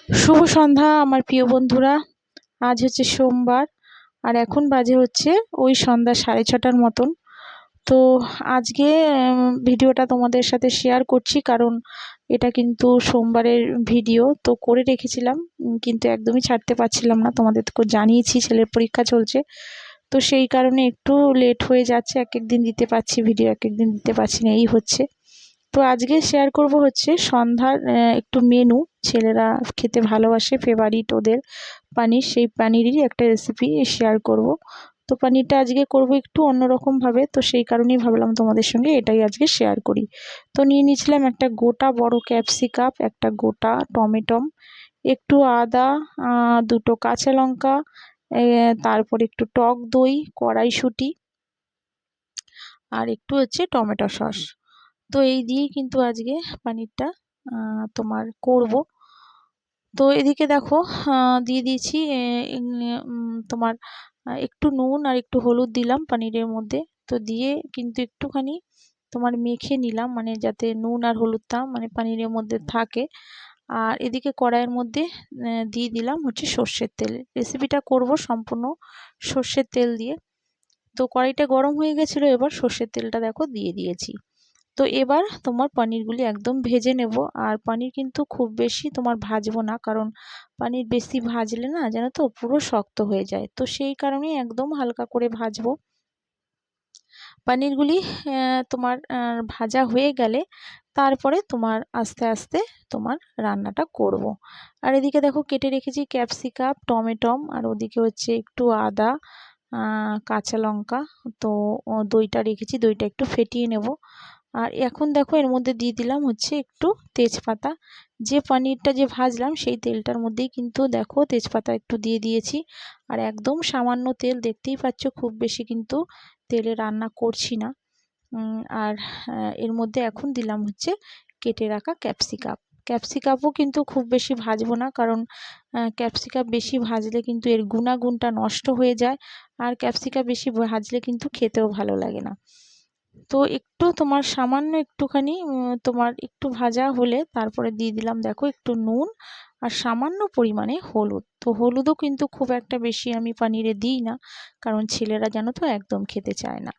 শুভ সন্ধ্যা আমার প্রিয় বন্ধুরা। আজ হচ্ছে সোমবার, আর এখন বাজে হচ্ছে ওই সন্ধ্যা 6:30টার মতন। তো আজকে ভিডিওটা তোমাদের সাথে শেয়ার করছি, কারণ এটা কিন্তু সোমবারের ভিডিও তো করে রেখেছিলাম, কিন্তু একদমই ছাড়তে পারছিলাম না। তোমাদের তো জানিয়েছি ছেলের পরীক্ষা চলছে, তো সেই কারণে একটু লেট হয়ে যাচ্ছে। এক এক দিন দিতে পারছি ভিডিও, এক এক দিন দিতে পারছি না, এই হচ্ছে। তো আজকে শেয়ার করব হচ্ছে সন্ধ্যার একটু মেনু। ছেলেরা খেতে ভালোবাসে, ফেভারিট ওদের পানির, সেই পানিরই একটা রেসিপি শেয়ার করব। তো পানিরটা আজকে করব একটু অন্যরকমভাবে, তো সেই কারণেই ভাবলাম তোমাদের সঙ্গে এটাই আজকে শেয়ার করি। তো নিয়ে নিয়েছিলাম একটা গোটা বড় ক্যাপসিকাম, একটা গোটা টমেটো, একটু আদা, দুটো কাঁচা লঙ্কা, তারপর একটু টক দই, কড়াইশুঁটি, আর একটু হচ্ছে টমেটো সস। তো এই দিয়েই কিন্তু আজকে পানিরটা তোমার করব। তো এদিকে দেখো দিয়ে দিয়েছি তোমার একটু নুন আর একটু হলুদ দিলাম পানিরের মধ্যে। তো দিয়ে কিন্তু একটুখানি তোমার মেখে নিলাম, মানে যাতে নুন আর হলুদটা মানে পানিরের মধ্যে থাকে। আর এদিকে কড়াইয়ের মধ্যে দিয়ে দিলাম হচ্ছে সর্ষের তেল। রেসিপিটা করব সম্পূর্ণ সর্ষের তেল দিয়ে। তো কড়াইটা গরম হয়ে গেছিলো, এবার সর্ষের তেলটা দেখো দিয়ে দিয়েছি। তো এবার তোমার পনিরগুলি একদম ভেজে নেব। আর পনির কিন্তু খুব বেশি তোমার ভাজবো না, কারণ পনির বেশি ভাজলে না জানো তো পুরো শক্ত হয়ে যায়। তো সেই কারণেই একদম হালকা করে ভাজবো পনিরগুলি। তোমার ভাজা হয়ে গেলে তারপরে তোমার আস্তে আস্তে তোমার রান্নাটা করব। আর এদিকে দেখো কেটে রেখেছি ক্যাপসিকাম, টমেটম, আর ওদিকে হচ্ছে একটু আদা, কাঁচা লঙ্কা। তো দইটা রেখেছি, দইটা একটু ফেটিয়ে নেব। আর এখন দেখো এর মধ্যে দিয়ে দিলাম হচ্ছে একটু তেজপাতা। যে পনিরটা যে ভাজলাম সেই তেলটার মধ্যেই কিন্তু দেখো তেজপাতা একটু দিয়ে দিয়েছি। আর একদম সামান্য তেল, দেখতেই পাচ্ছ খুব বেশি কিন্তু তেলে রান্না করছি না। আর এর মধ্যে এখন দিলাম হচ্ছে কেটে রাখা ক্যাপসিকাম। ক্যাপসিকামও কিন্তু খুব বেশি ভাজবো না, কারণ ক্যাপসিকাম বেশি ভাজলে কিন্তু এর গুণাগুণটা নষ্ট হয়ে যায়। আর ক্যাপসিকাম বেশি ভাজলে কিন্তু খেতেও ভালো লাগে না। তো একটু তোমার সামান্য একটুখানি তোমার একটু ভাজা হলে তারপরে দিয়ে দিলাম দেখো একটু নুন আর সামান্য পরিমাণে হলুদ। তো হলুদও কিন্তু খুব একটা বেশি আমি পনিরে দিই না, কারণ ছেলেরা জানো তো একদম খেতে চায় না।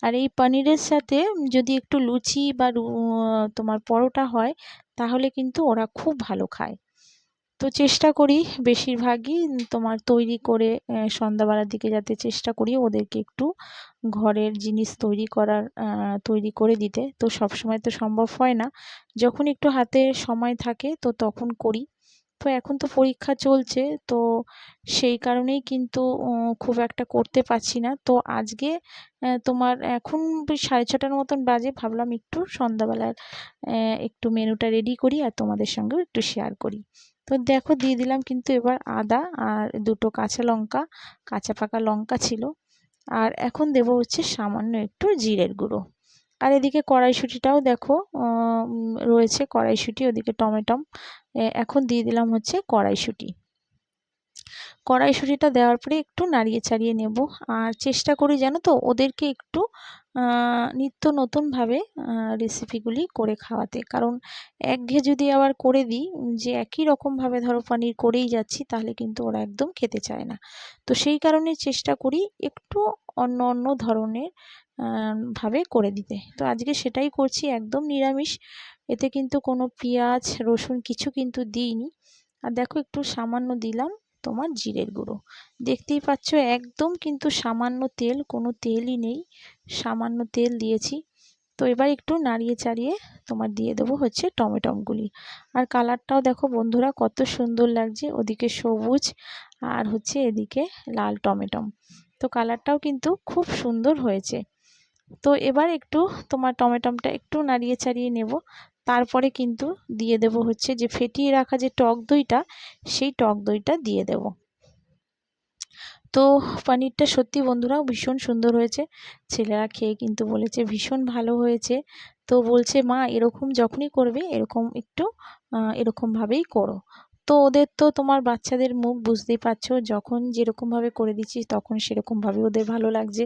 আর এই পনিরের সাথে যদি একটু লুচি বা তোমার পরোটা হয়, তাহলে কিন্তু ওরা খুব ভালো খায়। তো চেষ্টা করি বেশিরভাগই তোমার তৈরি করে সন্ধ্যাবেলার দিকে যাতে চেষ্টা করি ওদেরকে একটু ঘরের জিনিস তৈরি করে দিতে। তো সবসময় তো সম্ভব হয় না, যখন একটু হাতে সময় থাকে তো তখন করি। তো এখন তো পরীক্ষা চলছে, তো সেই কারণেই কিন্তু খুব একটা করতে পারছি না। তো আজকে তোমার এখন 6:30টার মতন বাজে, ভাবলাম একটু সন্ধ্যাবেলার একটু মেনুটা রেডি করি আর তোমাদের সঙ্গেও একটু শেয়ার করি। তো দেখো দিয়ে দিলাম কিন্তু এবার আদা, আর দুটো কাঁচা লঙ্কা, কাঁচা পাকা লঙ্কা ছিল। আর এখন দেব হচ্ছে সামান্য একটু জিরের গুঁড়ো। আর এদিকে কড়াইশুঁটিটাও দেখো রয়েছে কড়াইশুঁটি, ওদিকে টমেটম। এখন দিয়ে দিলাম হচ্ছে কড়াইশুঁটি। কড়াইশুঁটিটা দেওয়ার পরে একটু নাড়িয়ে চাড়িয়ে নেব। আর চেষ্টা করি জানো তো ওদেরকে একটু নিত্য নতুনভাবে রেসিপিগুলি করে খাওয়াতে, কারণ একঘেয়ে যদি আবার করে দিই যে একই রকমভাবে ধরো পনির করেই যাচ্ছি, তাহলে কিন্তু ওরা একদম খেতে চায় না। তো সেই কারণে চেষ্টা করি একটু অন্য অন্য ধরনের ভাবে করে দিতে। তো আজকে সেটাই করছি, একদম নিরামিষ। এতে কিন্তু কোনো পেঁয়াজ রসুন কিছু কিন্তু দিইনি। আর দেখো একটু সামান্য দিলাম তোমার জিরের গুঁড়ো। দেখতেই পাচ্ছ একদম কিন্তু সামান্য তেল, কোনো তেলই নেই, সামান্য তেল দিয়েছি। তো এবার একটু নাড়িয়ে চাড়িয়ে তোমার দিয়ে দেবো হচ্ছে টমেটোগুলি। আর কালারটাও দেখো বন্ধুরা কত সুন্দর লাগছে, ওদিকে সবুজ আর হচ্ছে এদিকে লাল টমেটো। তো কালারটাও কিন্তু খুব সুন্দর হয়েছে। তো এবার একটু তোমার টমেটোটা একটু নাড়িয়ে চাড়িয়ে নেব। তারপরে কিন্তু দিয়ে দেব হচ্ছে যে ফেটিয়ে রাখা যে টক দইটা, সেই টক দইটা দিয়ে দেব। তো পনিরটা সত্যি বন্ধুরা ভীষণ সুন্দর হয়েছে। ছেলেরা খেয়ে কিন্তু বলেছে ভীষণ ভালো হয়েছে। তো বলছে মা এরকম যখনই করবে এরকম একটু এরকমভাবেই করো। তো ওদের তো তোমার বাচ্চাদের মুখ বুঝতেই পারছো, যখন যেরকমভাবে করে দিচ্ছি তখন সেরকমভাবে ওদের ভালো লাগছে।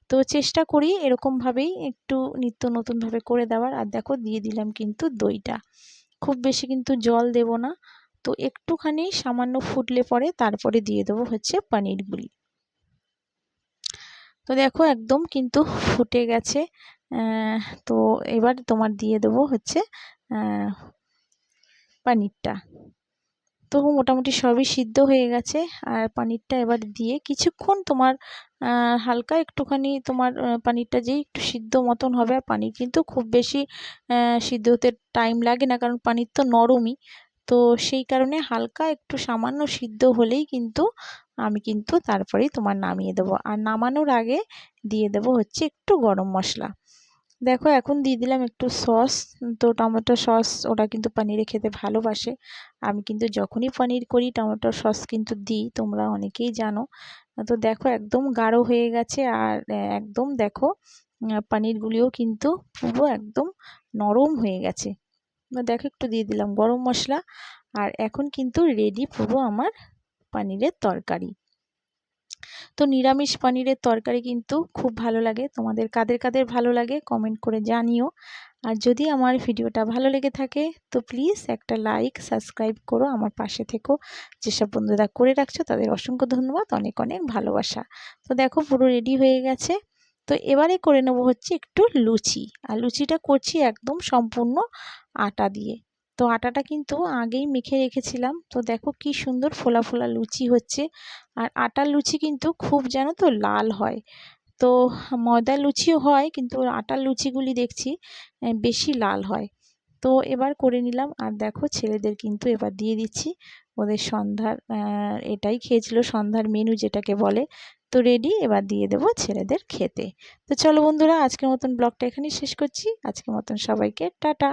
তো চেষ্টা করি এরকমভাবেই একটু নিত্য নতুনভাবে করে দেওয়ার। আর দেখো দিয়ে দিলাম কিন্তু দইটা, খুব বেশি কিন্তু জল দেব না। তো একটুখানি সামান্য ফুটলে পরে তারপরে দিয়ে দেবো হচ্ছে পনিরগুলি। তো দেখো একদম কিন্তু ফুটে গেছে। তো এবার তোমার দিয়ে দেবো হচ্ছে পনিরটা। তো মোটামুটি সবই সিদ্ধ হয়ে গেছে, আর পনিরটা এবার দিয়ে কিছুক্ষণ তোমার হালকা একটুখানি তোমার পনিরটা যেই একটু সিদ্ধ মতন হবে, আর পনির কিন্তু খুব বেশি সিদ্ধ হতে টাইম লাগে না, কারণ পনির তো নরমই। তো সেই কারণে হালকা একটু সামান্য সিদ্ধ হলেই কিন্তু আমি কিন্তু তারপরেই তোমার নামিয়ে দেবো। আর নামানোর আগে দিয়ে দেবো হচ্ছে একটু গরম মশলা। দেখো এখন দিয়ে দিলাম একটু সস। তো টমেটো সস ওরা কিন্তু পনিরে খেতে ভালোবাসে। আমি কিন্তু যখনই পনির করি টমেটো সস কিন্তু দিই, তোমরা অনেকেই জানো। তো দেখো একদম গাঢ় হয়ে গেছে, আর একদম দেখো পনিরগুলিও কিন্তু পুরো একদম নরম হয়ে গেছে। দেখো একটু দিয়ে দিলাম গরম মশলা, আর এখন কিন্তু রেডি পুরো আমার পনিরের তরকারি। তো নিরামিষ পনিরের তরকারি কিন্তু খুব ভালো লাগে। তোমাদের কাদের কাদের ভালো লাগে কমেন্ট করে জানিও। আর যদি আমার ভিডিওটা ভালো লেগে থাকে তো প্লিজ একটা লাইক সাবস্ক্রাইব করো, আমার পাশে থেকো। যেসব বন্ধুরা করে রাখছো তাদের অসংখ্য ধন্যবাদ, অনেক অনেক ভালোবাসা। তো দেখো পুরো রেডি হয়ে গেছে। তো এবারে করে নেবো হচ্ছে একটু লুচি, আর লুচিটা করছি একদম সম্পূর্ণ আটা দিয়ে। তো আটাটা কিন্তু আগেই মেখে রেখেছিলাম। তো দেখো কি সুন্দর ফোলা ফোলা লুচি হচ্ছে। আর আটার লুচি কিন্তু খুব জানো তো লাল হয়। তো ময়দার লুচিও হয়, কিন্তু আটার লুচিগুলি দেখছি বেশি লাল হয়। তো এবার করে নিলাম, আর দেখো ছেলেদের কিন্তু এবার দিয়ে দিচ্ছি। ওদের সন্ধ্যার এটাই খেয়েছিল, সন্ধ্যার মেনু যেটাকে বলে। তো রেডি, এবার দিয়ে দেবো ছেলেদের খেতে। তো চলো বন্ধুরা, আজকের মতন ব্লগটা এখানেই শেষ করছি। আজকের মতন সবাইকে টাটা।